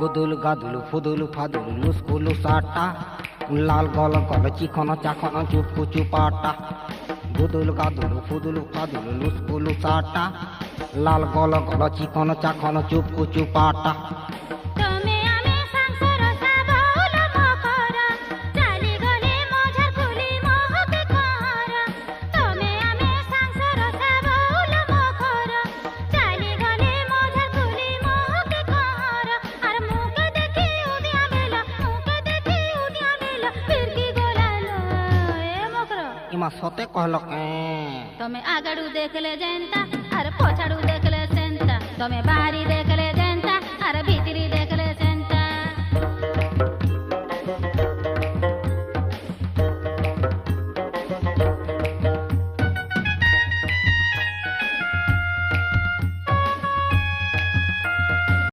গুদুল গাদুল ফুদুল ফাদুল লুসকুলু সাটা লাল গল গল চিকন চাকন চুপকু চুপাটা গুদুল গাদুল ফুদুল ফাদুল লুসকুলু সাটা লাল গল গল চিকন চাকন চুপকু চুপাটা इमा सते कहलक तमे आगड़ू देखले जेंता अरे पछाड़ू देखले सेंता तमे बाहरी